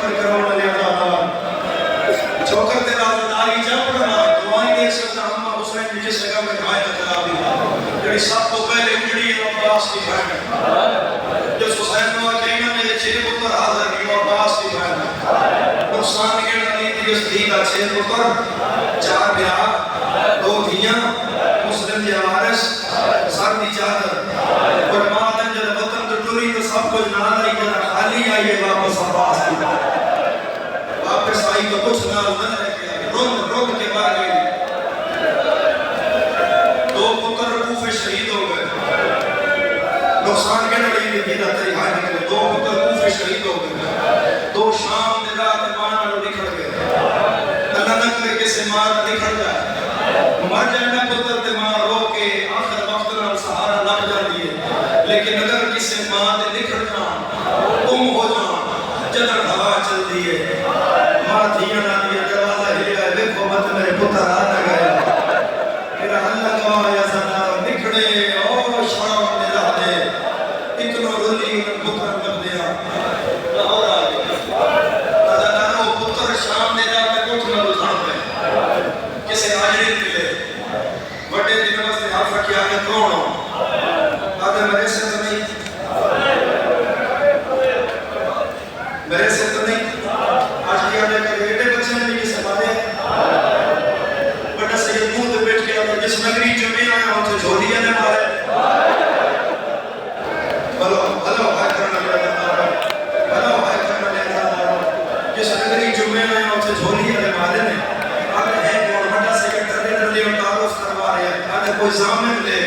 پر کرون علی عزادار چوکر تے رازداری جا پڑھنا دعائیں دے سکتا ہمہ حسین کی جس جگہ میں دعائیں تکرا دی جڑی سب کو پہلے اجڑی ہے عباس کی بہن جس حسین نوہ کہنا نے یہ چھے پتر حاضر کی عباس کی بہن نقصان کے نتیجے جس دی کا چھے پتر چار بھیرا دو دھیاں مسلم دی وارث سر دی چادر اور مادن جب وطن تو ٹوری تو سب کچھ نہ آئی جب خالی آئیے واپس عباس کی واپس آئی تو کچھ نہ رہ گیا رون کے بعد گئی دو پتر کوفے شہید ہو گئے نقصان کے نتیجے دینا تیری ہائی نکلے دو پتر کوفے شہید ہو گئے دو شام دے رات مانا لو نکھڑ گئے اللہ نکلے کسے مار نکھڑ جائے مر جائے نہ پتر تے ماں رو کے آخر وقت نال سہارا لگ جاتی ہے لیکن اگر کسی ماں دے نکھڑ جان گم ہو جان جدر ہوا چل دی ہے ماں دھیاں نہ دیا دروازہ ہلیا ہے دیکھو مت میرے پتر آ نہ گئے میرا اللہ گوایا زنار نکھڑے او شام دے رہ دے اتنو رلی انہوں پتر کر دیا لاہور آ گیا زناروں پتر شام دے رہ دے کچھ نہ رجھان پہ کسے آجری ملے بڑے دن بس نے حرف کیا کہ کون ہو آدھے میرے سے تو نہیں میرے سے تو نہیں آج کیا دے کر ایڈے بچے نے بھی کسے مارے بڑا سید مود بیٹھ کے آدھے جس نگری جو بھی آیا ہوتے جھولیا نے مارے بلو بھائی کرنا لے بلو بھائی کرنا لے جس نگری جو بھی آیا ہوتے جھولیا نے مارے نے آدھے ہیں کون بڑا سید کرنے رلی ان تعارف کروا رہے ہیں آدھے کوئی زامن لے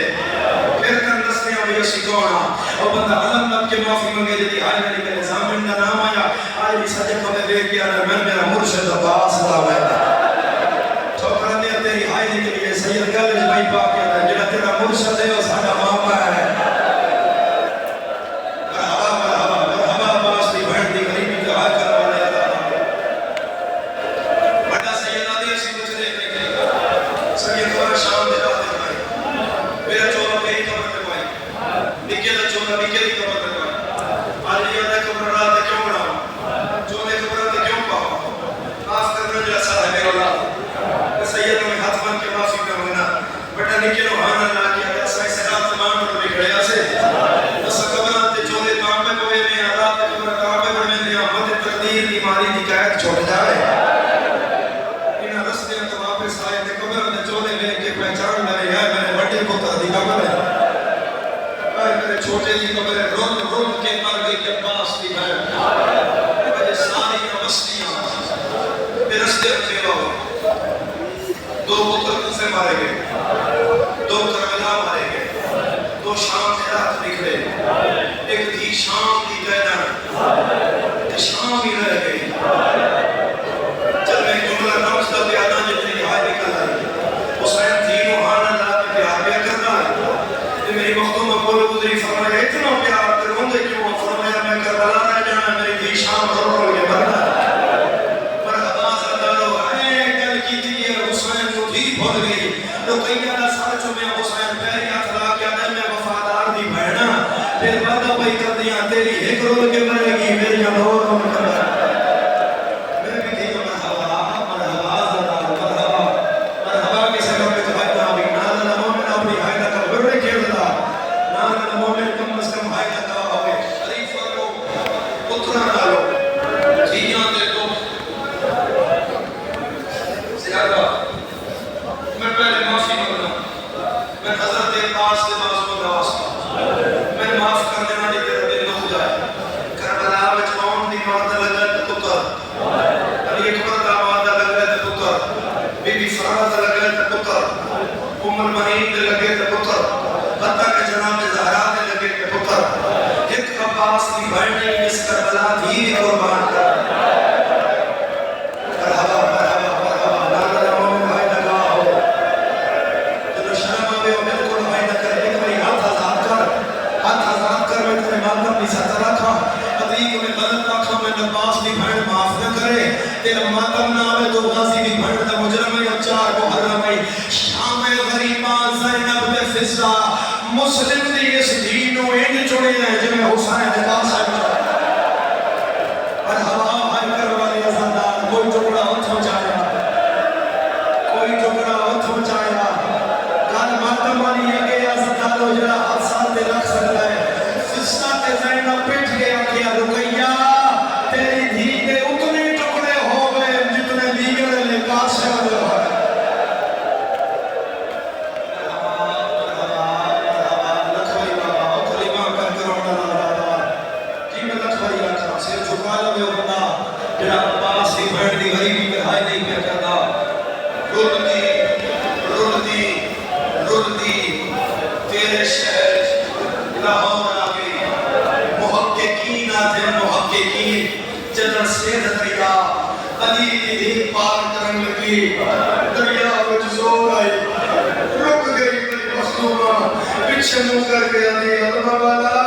پھر کن دستیاں بھی اسی کونا اور بندہ علم لب کے معافی منگے جدی آئی میری میرے زامن کا نام آیا آئی بھی صدقہ میں بے کیا میں میرا مرشد عباس اللہ ہے چھوکرہ دیا تیری آئی کے لیے سید گلج بھائی پاک کیا تھا جنہ تیرا مرشد ہے اور ساڑھا ماما ہے مرحبا عباس دی بہن دی غریبی کا حال کروا لیا تھا بڑا سید آدھی اسی کچھ دیکھنے کے لیے سید دوارا شام دے رہا دے میرا چولہ میری قبر پہ پائی نکے دا چولہ نکے دی قبر پہ پائی آج یہ دا قبر رہا تھا کیوں بڑھا چولے قبر تھا کیوں پاؤ آف کرنا جیسا ہے میرا اللہ سید میں ہاتھ بن کے معافی کا ہونا بٹا نکے نو ہانا نہ کیا ایسا ایسے رات تمام پر بکھڑے آسے ایسا قبر آتے چولے کام پہ کوئے میں رات قبر کام پہ بڑھنے دیا مد تقدیر دی ماری دی قید چھوڑ جائے انہا رستے تو واپس آئے تھے قبر نے چولے لے کے پہچان لگے ہے میرے بڑے پتر دی قبر ہے میرے چھوٹے دی قبر ہے رن کے مر گئی کے پاس دی ہے میرے ساری نوستیاں میرے رستے اکھیلا ہو دو پتر کوفے مارے گئے دو کربلا مارے گئے دو شام سے رات نکلے ایک تھی شام دی گیدن شام ہی رہ گئی جب میں جملہ نمس دا پیادہ جتنی آئے نکل آئی حسین تھی روحانہ لا کے پیار بیا کرنا ہے میری مختوم اپولو گزری فرمایا اتنا پیار کروں گے کیوں فرمایا میں کربلا رہ جانا میری تھی شام رو کے مرنا مرحبا زدارو اے گل کی تھی یہ حسین کو تھی بھول گئی رقیہ دا سارچوں میں حسین پیری اخلاق یا دل میں وفادار دی بہنا پھر وعدہ بھائی کر دیا تیری ایک رول کے مرے گی میری نور ہم کرنا میں بھی تھی مرحبا زدارو مرحبا کسی کا میں تبھائینا بھی نانا مومن اپنی حائدہ کا برنے کھیل دا نانا مومن کم از کم حائدہ کا ہوئے خلیفہ لو پترہ ڈالو دھیاں دے دو زیادہ میں پہلے معافی مانگنا میں حضرت عباس سے بازو کا واسطہ میں معاف کر دینا جی تیرا دل نہ ہو جائے کربلا میں چون دی مادہ لگا ہے پتر علی اکبر دا مادہ لگا ہے پتر بی بی فرحہ لگا ہے پتر المنین دے لگے تے پتر حتیٰ کہ جناب زہرا دے لگے تے پتر ایک عباس کی بھائنی اس کربلا دھی قربان کر مرحبا مرحبا مرحبا نانا مومن بھائی لگا ہو جنہوں شرم آبے ہو بالکل بھائی نہ کر ایک بھائی ہاتھ آزاد کر میں تمہیں مالکم بھی ساتھ رکھا عدیق میں غلط رکھا میں نباس بھی بھائن معاف نہ کرے تیرا ماتم نہ آوے تو غازی بھی بھائن دا مجرم ہے چار کو حرم ہے شام غریبہ زینب دے فضا مسلم دی اس دینوں ان چڑے ہیں جنہیں حسین دے پاس ہے مرحبا بھائی کر جڑا حادثہ تے رکھ سکتا ہے سستا تے زینب پیٹ گیا کیا رقیہ تیری دھی کے اتنے ٹکڑے ہو گئے جتنے دیگر لباس شامل ہو شنو کر کے آدھی علمہ والا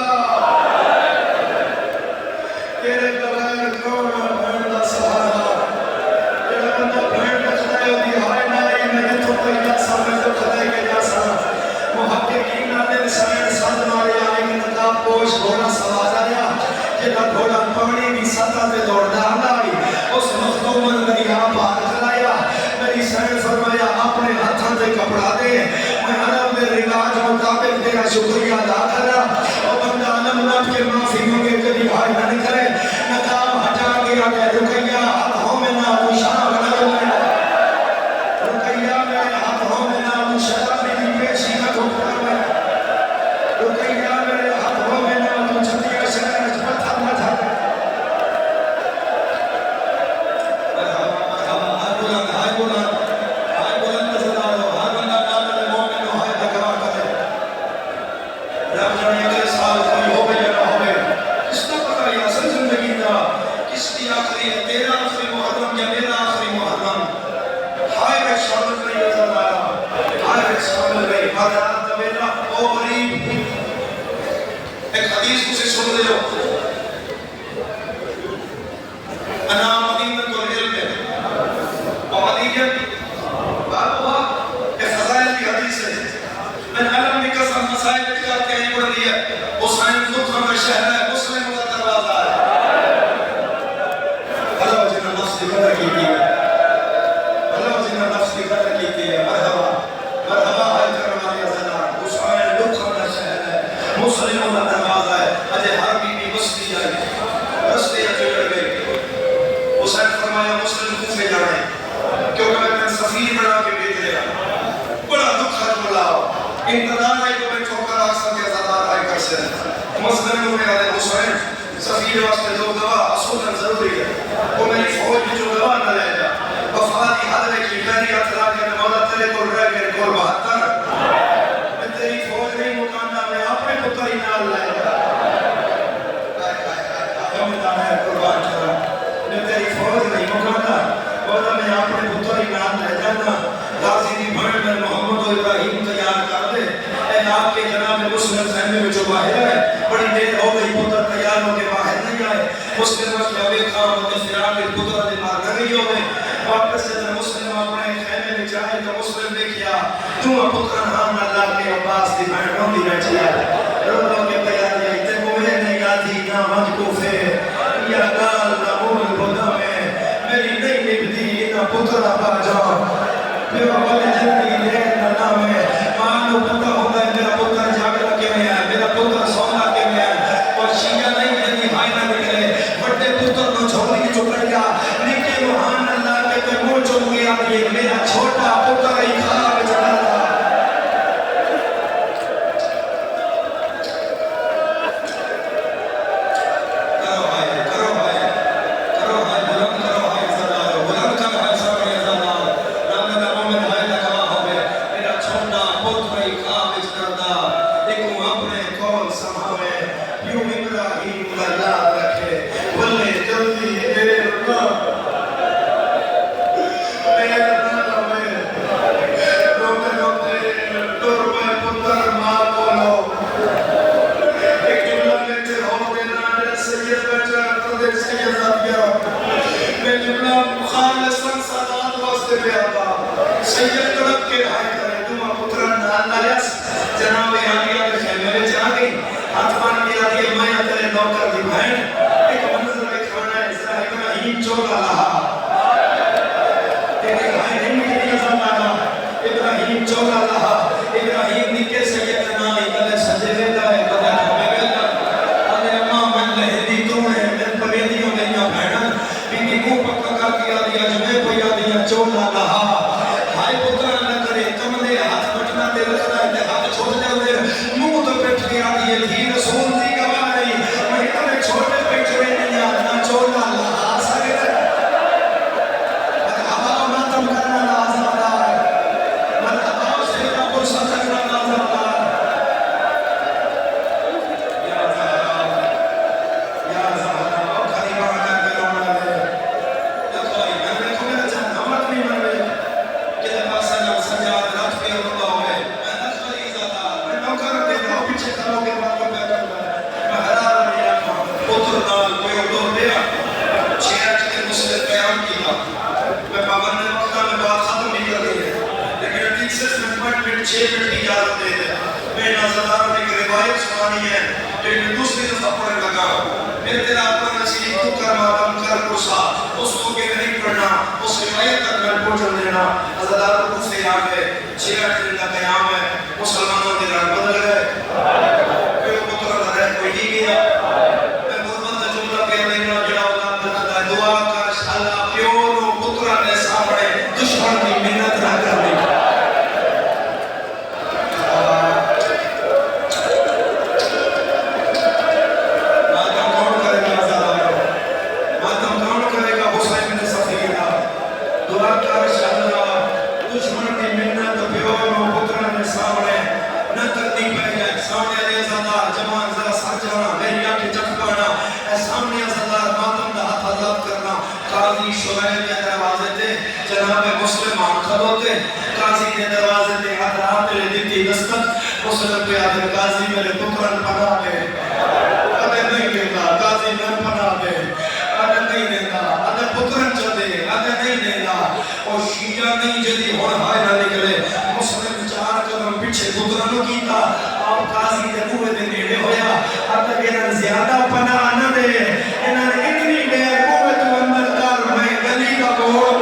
تیرے بغیر کون بھین دا سہارا تیرا بندہ بھین دا خدای ہوتی ہائے نائی میں تو پہلا سامنے تو خدای کے جاسا محققین آنے نسائن ساتھ مارے آئے کہ نقاب پوش گھوڑا سوار آیا جنہا گھوڑا پانی بھی ساتھا تے دوڑ دار آئی اس مخدومن میری ہاں بار کرایا میری سائن فرمایا اپنے ہاتھاں دے کپڑا دے میں عرب میں رواج مطابق تیرا شکریہ ادا کرا اور بندہ علم نب کے معافی مانگے کبھی بھائی نہ نکلے نقاب ہٹا گیا کہ رقیہ ہاتھوں میں نہ تو شراب نہ لے رقیہ میرے ہاتھوں میں نہ تو شراب بھی پیشی نہ ٹھوکرا میں رقیہ میرے ہاتھوں میں نہ تو چھتیا شہر پتھر نہ تھا ابراہیم چولا لہا ابراہیم نکے سیدنا علی علیہ چولا لہا ہائے پتر نہ کرے کملے ہاتھ بٹنا دے رکھنا ہے ہاتھ چھوڑ جاؤ دے منہ تو بیٹھ کے آدھی ہے دھی رسول دی گواہی میں اتنے چھوٹے بیٹھے نہیں آنا چولا لہا سکے مرحبا ماتم کرنا لازمدار مرحبا سیدہ پرسہ کرنا لازمدار دوسری دفعہ پڑھنے لگا پھر تیرا اپنا نصیب تو کر ماتم کر پرسا اس کو کہ نہیں پڑھنا اس روایت تک میں پہنچ دینا عزادار کو سے آگے 6 دن کا قیام ہے مسلمانوں کے رنگ بدل گئے کوئی پتر رہ کوئی نہیں گیا میں محمد کا جملہ کہہ دینا جڑا اللہ بناتا ہے دعا کر اللہ پیو نو پتر نے سامنے دشمن کی محنت نہ کرنی مسلم پہ آدھر قاضی میرے پترن پناہ دے آدھے نہیں دینا قاضی میں پناہ دے آدھے نہیں دینا آدھے پترن چا دے آدھے نہیں دینا اور شیعہ نہیں جدی ہون ہائے نہ نکلے مسلم 4 قدم پیچھے پترنوں کیتا آپ قاضی دے کوئے دے نیڑے ہویا آدھے انہاں زیادہ پناہ نہ دے انہاں اتنی دے کوئے تو اندر کر میں گلی کا بوڑ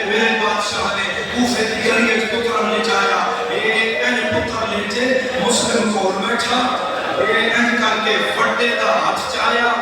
میرے بادشاہ نے کوفے کی گلی وچ پتر لے جایا این پتر لے کے مسلم کول بیٹھا این کر کے وڈے دا ہاتھ چایا